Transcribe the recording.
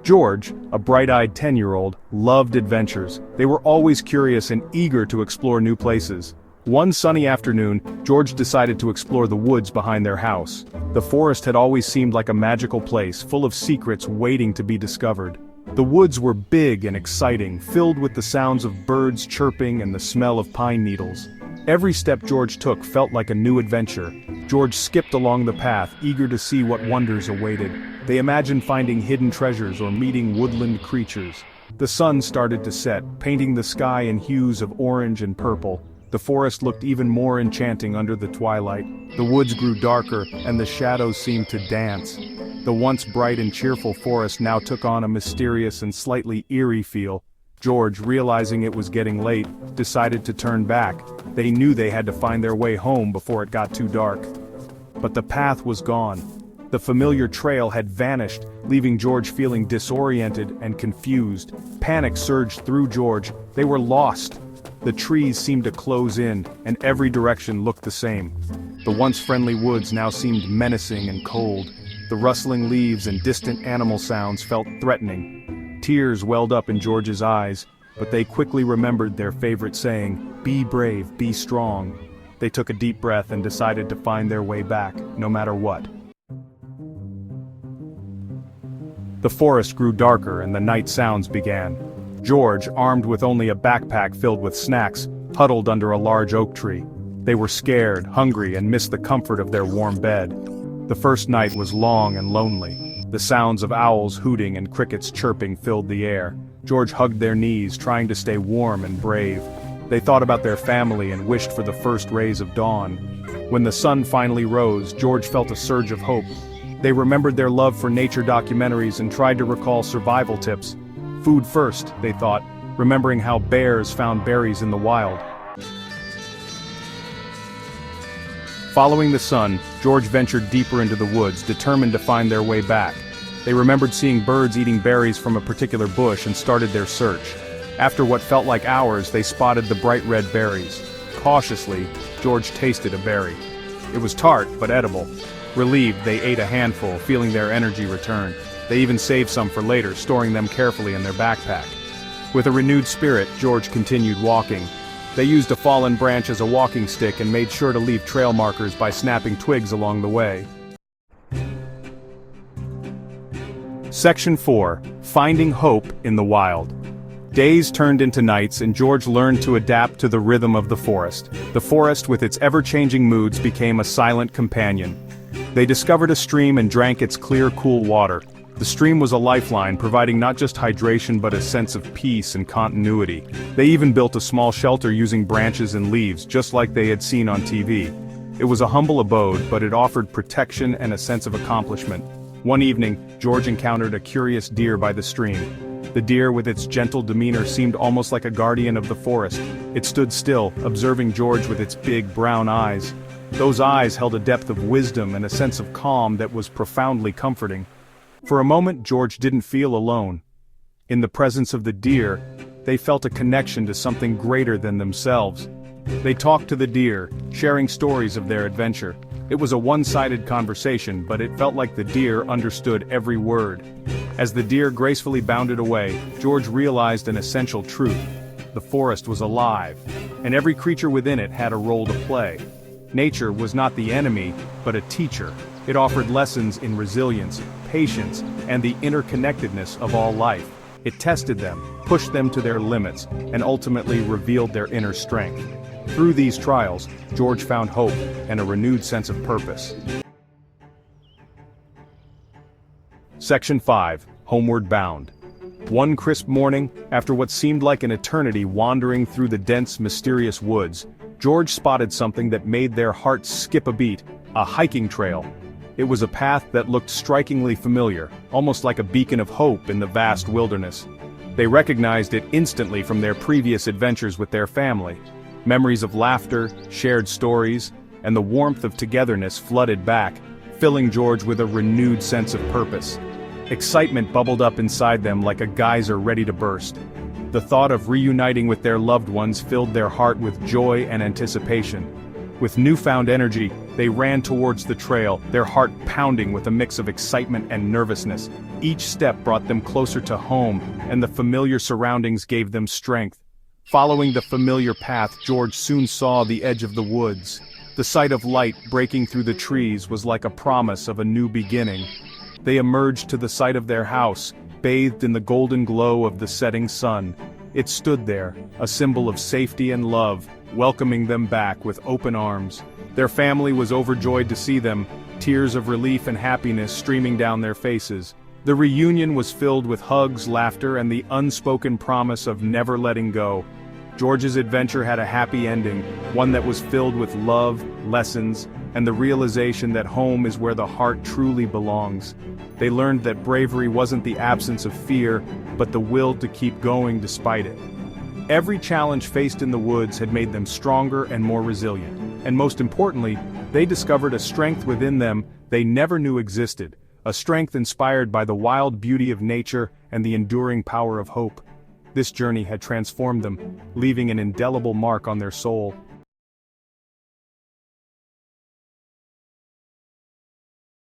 George, a bright-eyed 10-year-old, loved adventures. They were always curious and eager to explore new places. One sunny afternoon, George decided to explore the woods behind their house. The forest had always seemed like a magical place, full of secrets waiting to be discovered. The woods were big and exciting, filled with the sounds of birds chirping and the smell of pine needles. Every step George took felt like a new adventure. George skipped along the path, eager to see what wonders awaited. They imagined finding hidden treasures or meeting woodland creatures. The sun started to set, painting the sky in hues of orange and purple. The forest looked even more enchanting under the twilight. The woods grew darker, and the shadows seemed to dance. The once bright and cheerful forest now took on a mysterious and slightly eerie feel. George, realizing it was getting late, decided to turn back. They knew they had to find their way home before it got too dark. But the path was gone. The familiar trail had vanished, leaving George feeling disoriented and confused. Panic surged through George. They were lost. The trees seemed to close in, and every direction looked the same. The once friendly woods now seemed menacing and cold. The rustling leaves and distant animal sounds felt threatening. Tears welled up in George's eyes, but they quickly remembered their favorite saying, "Be brave, be strong." They took a deep breath and decided to find their way back, no matter what. The forest grew darker and the night sounds began. George, armed with only a backpack filled with snacks, huddled under a large oak tree. They were scared, hungry, and missed the comfort of their warm bed. The first night was long and lonely. The sounds of owls hooting and crickets chirping filled the air. George hugged their knees, trying to stay warm and brave. They thought about their family and wished for the first rays of dawn. When the sun finally rose, George felt a surge of hope. They remembered their love for nature documentaries and tried to recall survival tips. Food first, they thought, remembering how bears found berries in the wild. Following the sun, George ventured deeper into the woods, determined to find their way back. They remembered seeing birds eating berries from a particular bush and started their search. After what felt like hours, they spotted the bright red berries. Cautiously, George tasted a berry. It was tart, but edible. Relieved, they ate a handful, feeling their energy return. They even saved some for later, storing them carefully in their backpack. With a renewed spirit, George continued walking. They used a fallen branch as a walking stick and made sure to leave trail markers by snapping twigs along the way. Section 4. Finding Hope in the Wild. Days turned into nights and George learned to adapt to the rhythm of the forest. The forest with its ever-changing moods became a silent companion. They discovered a stream and drank its clear, cool water. The stream was a lifeline, providing not just hydration but a sense of peace and continuity. They even built a small shelter using branches and leaves, just like they had seen on TV. It was a humble abode, but it offered protection and a sense of accomplishment. One evening, George encountered a curious deer by the stream. The deer, with its gentle demeanor, seemed almost like a guardian of the forest. It stood still, observing George with its big brown eyes. Those eyes held a depth of wisdom and a sense of calm that was profoundly comforting. For a moment, George didn't feel alone. In the presence of the deer, they felt a connection to something greater than themselves. They talked to the deer, sharing stories of their adventure. It was a one-sided conversation, but it felt like the deer understood every word. As the deer gracefully bounded away, George realized an essential truth. The forest was alive, and every creature within it had a role to play. Nature was not the enemy, but a teacher. It offered lessons in resilience, patience, and the interconnectedness of all life. It tested them, pushed them to their limits, and ultimately revealed their inner strength. Through these trials, George found hope and a renewed sense of purpose. Section 5. Homeward Bound. One crisp morning, after what seemed like an eternity wandering through the dense, mysterious woods, George spotted something that made their hearts skip a beat: a hiking trail. It was a path that looked strikingly familiar, almost like a beacon of hope in the vast wilderness. They recognized it instantly from their previous adventures with their family. Memories of laughter, shared stories, and the warmth of togetherness flooded back, filling George with a renewed sense of purpose. Excitement bubbled up inside them like a geyser ready to burst. The thought of reuniting with their loved ones filled their heart with joy and anticipation. With newfound energy, They ran towards the trail, their heart pounding with a mix of excitement and nervousness. Each step brought them closer to home, and the familiar surroundings gave them strength. Following the familiar path, George soon saw the edge of the woods. The sight of light breaking through the trees was like a promise of a new beginning. They emerged to the site of their house, bathed in the golden glow of the setting sun. It stood there, a symbol of safety and love, welcoming them back with open arms. Their family was overjoyed to see them, tears of relief and happiness streaming down their faces. The reunion was filled with hugs, laughter, and the unspoken promise of never letting go. George's adventure had a happy ending, one that was filled with love, lessons, and the realization that home is where the heart truly belongs. They learned that bravery wasn't the absence of fear, but the will to keep going despite it. Every challenge faced in the woods had made them stronger and more resilient, and most importantly, they discovered a strength within them they never knew existed, a strength inspired by the wild beauty of nature and the enduring power of hope. This journey had transformed them, leaving an indelible mark on their soul.